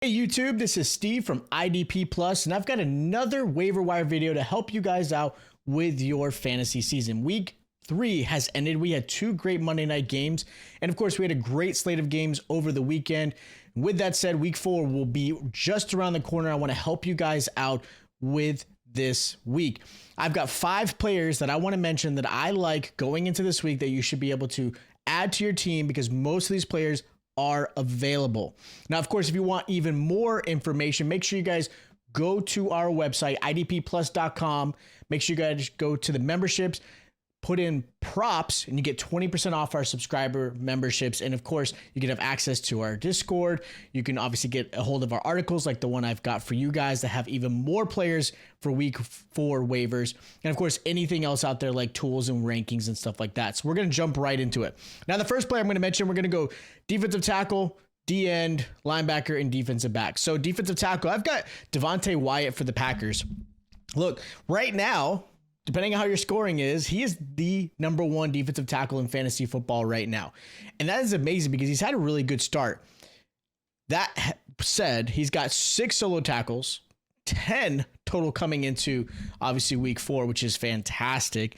Hey YouTube, this is Steve from IDP Plus, and I've got another waiver wire video to help you guys out with your fantasy season. Week 3 has ended. We had 2 great Monday night games, and of course we had a great slate of games over the weekend. With that said, week 4 will be just around the corner. I want to help you guys out with this week. I've got 5 players that I want to mention that I like going into this week that you should be able to add to your team because most of these players are available. Now, of course, if you want even more information, make sure you guys go to our website, idpplus.com. Make sure you guys go to the memberships, put in props, and you get 20% off our subscriber memberships. And of course, you can have access to our Discord. You can obviously get a hold of our articles like the one I've got for you guys that have even more players for week 4 waivers. And of course, anything else out there like tools and rankings and stuff like that. So we're going to jump right into it. Now, the first player I'm going to mention, we're going to go defensive tackle, D-end, linebacker, and defensive back. So defensive tackle, I've got Devonte Wyatt for the Packers. Look, right now, depending on how your scoring is, he is the number 1 defensive tackle in fantasy football right now. And that is amazing because he's had a really good start. That said, he's got 6 solo tackles, 10 total coming into obviously week 4, which is fantastic.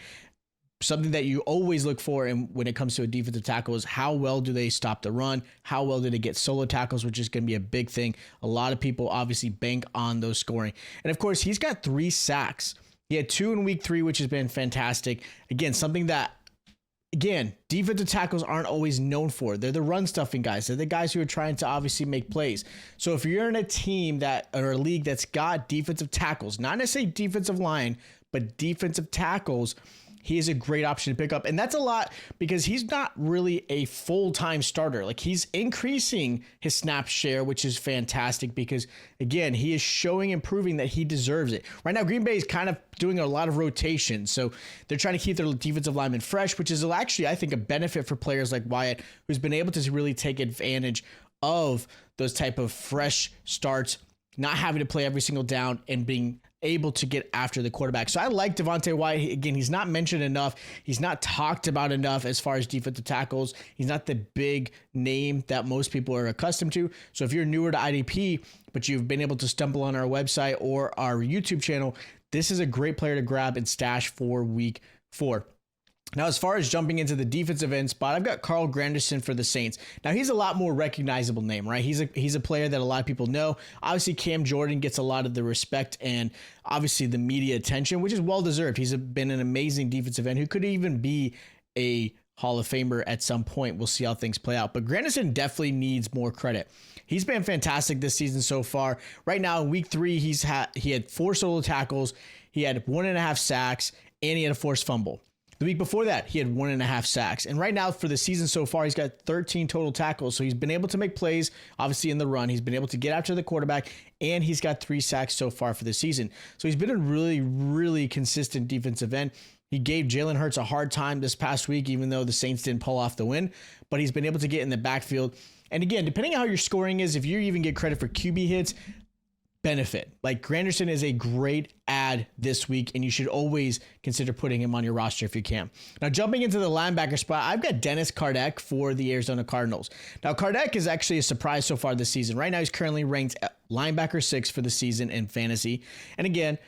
Something that you always look for when it comes to a defensive tackle is how well do they stop the run? How well do they get solo tackles, which is going to be a big thing. A lot of people obviously bank on those scoring. And of course, he's got 3 sacks. He had 2 in week 3, which has been fantastic. Again, something that, defensive tackles aren't always known for. They're the run stuffing guys. They're the guys who are trying to obviously make plays. So if you're in a team or a league that's got defensive tackles, not necessarily defensive line, but defensive tackles, he is a great option to pick up. And that's a lot because he's not really a full-time starter. Like, he's increasing his snap share, which is fantastic because, again, he is showing and proving that he deserves it. Right now, Green Bay is kind of doing a lot of rotation. So they're trying to keep their defensive linemen fresh, which is actually, I think, a benefit for players like Wyatt, who's been able to really take advantage of those type of fresh starts, not having to play every single down and being able to get after the quarterback. So I like Devonte Wyatt. Again, he's not mentioned enough. He's not talked about enough as far as defensive tackles. He's not the big name that most people are accustomed to. So if you're newer to IDP, but you've been able to stumble on our website or our YouTube channel, this is a great player to grab and stash for week 4. Now, as far as jumping into the defensive end spot, I've got Granderson for the Saints. Now, he's a lot more recognizable name, right? He's a player that a lot of people know. Obviously, Cam Jordan gets a lot of the respect and obviously the media attention, which is well-deserved. He's been an amazing defensive end who could even be a Hall of Famer at some point. We'll see how things play out. But Granderson definitely needs more credit. He's been fantastic this season so far. Right now, in week 3, he had 4 solo tackles, he had 1.5 sacks, and he had a forced fumble. The week before that, he had 1.5 sacks. And right now for the season so far, he's got 13 total tackles. So he's been able to make plays, obviously in the run. He's been able to get after the quarterback, and he's got 3 sacks so far for the season. So he's been a really, really consistent defensive end. He gave Jalen Hurts a hard time this past week, even though the Saints didn't pull off the win. But he's been able to get in the backfield. And again, depending on how your scoring is, if you even get credit for QB hits, benefit. Like, Granderson is a great add this week, and you should always consider putting him on your roster if you can. Now, jumping into the linebacker spot, I've got Dennis Kardec for the Arizona Cardinals. Now, Kardec is actually a surprise so far this season. Right now, he's currently ranked linebacker 6 for the season in fantasy. And again,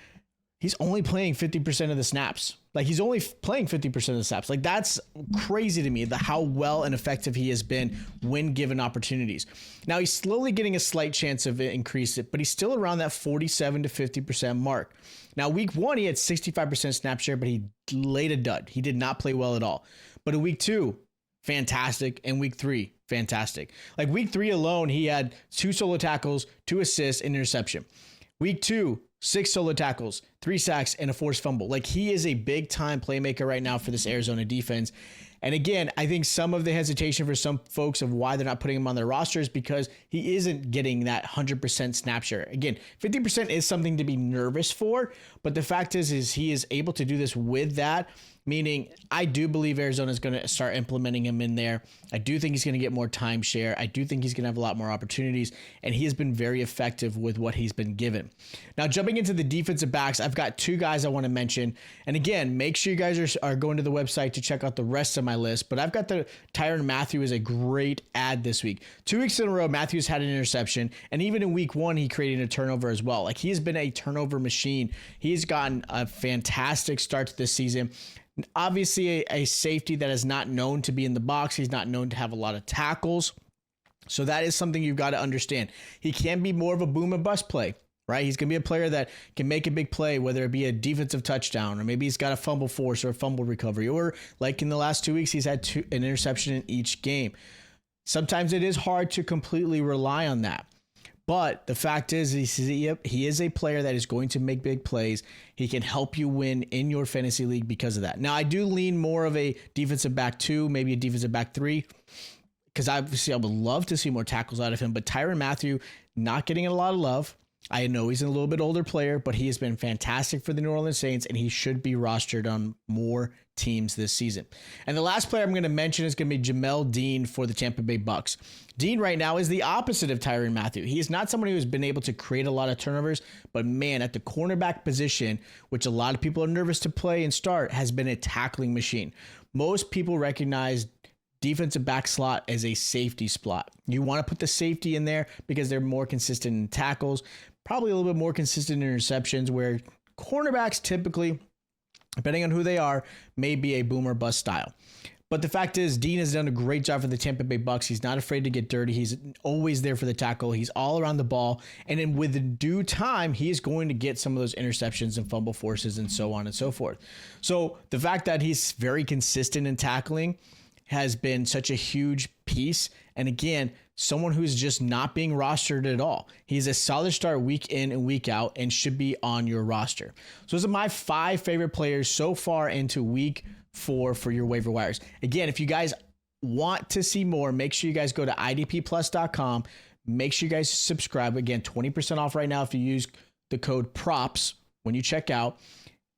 he's only playing 50% of the snaps. Like, he's only playing 50% of the snaps. Like, that's crazy to me, how well and effective he has been when given opportunities. Now, he's slowly getting a slight chance of increase it, but he's still around that 47 to 50% mark. Now, week 1, he had 65% snap share, but he laid a dud. He did not play well at all. But in week 2, fantastic. And week 3, fantastic. Like, week 3 alone, he had 2 solo tackles, 2 assists, and interception. Week 2, 6 solo tackles, 3 sacks, and a forced fumble. Like, he is a big-time playmaker right now for this Arizona defense. And again, I think some of the hesitation for some folks of why they're not putting him on their roster is because he isn't getting that 100% snap share. Again, 50% is something to be nervous for, but the fact is he is able to do this with that. meaning I do believe Arizona is going to start implementing him in there. I do think he's going to get more timeshare. I do think he's going to have a lot more opportunities, and he has been very effective with what he's been given. Now, jumping into the defensive backs, I've got two guys I want to mention. And again, make sure you guys are going to the website to check out the rest of my list. But I've got the Tyron Matthew is a great add this week. 2 weeks in a row, Matthew's had an interception, and even in week 1, he created a turnover as well. Like, he has been a turnover machine. He's gotten a fantastic start to this season. Obviously, a safety that is not known to be in the box. He's not known to have a lot of tackles. So that is something you've got to understand. He can be more of a boom and bust play, right? He's going to be a player that can make a big play, whether it be a defensive touchdown, or maybe he's got a fumble force or a fumble recovery, or like in the last 2 weeks, he's had an interception in each game. Sometimes it is hard to completely rely on that. But the fact is, he is a player that is going to make big plays. He can help you win in your fantasy league because of that. Now, I do lean more of a defensive back 2, maybe a defensive back 3, because obviously I would love to see more tackles out of him. But Tyron Matthew, not getting a lot of love. I know he's a little bit older player, but he has been fantastic for the New Orleans Saints, and he should be rostered on more teams this season. And the last player I'm going to mention is going to be Jamal Dean for the Tampa Bay Bucks. Dean right now is the opposite of Tyron Matthew. He is not someone who has been able to create a lot of turnovers, but man, at the cornerback position, which a lot of people are nervous to play and start, has been a tackling machine. Most people recognize defensive back slot as a safety spot. You want to put the safety in there because they're more consistent in tackles, probably a little bit more consistent in interceptions, where cornerbacks typically, depending on who they are, may be a boom or bust style. But the fact is, Dean has done a great job for the Tampa Bay Bucks. He's not afraid to get dirty. He's always there for the tackle. He's all around the ball. And then with the due time, he is going to get some of those interceptions and fumble forces and so on and so forth. So the fact that he's very consistent in tackling has been such a huge piece. And again, someone who's just not being rostered at all. He's a solid start week in and week out and should be on your roster. So those are my 5 favorite players so far into week 4 for your waiver wires. Again, if you guys want to see more, make sure you guys go to idpplus.com. Make sure you guys subscribe. Again, 20% off right now if you use the code PROPS when you check out.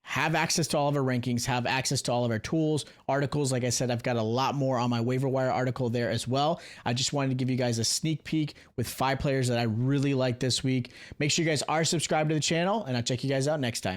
Have access to all of our rankings, have access to all of our tools, articles. Like I said, I've got a lot more on my waiver wire article there as well. I just wanted to give you guys a sneak peek with 5 players that I really like this week. Make sure you guys are subscribed to the channel, and I'll check you guys out next time.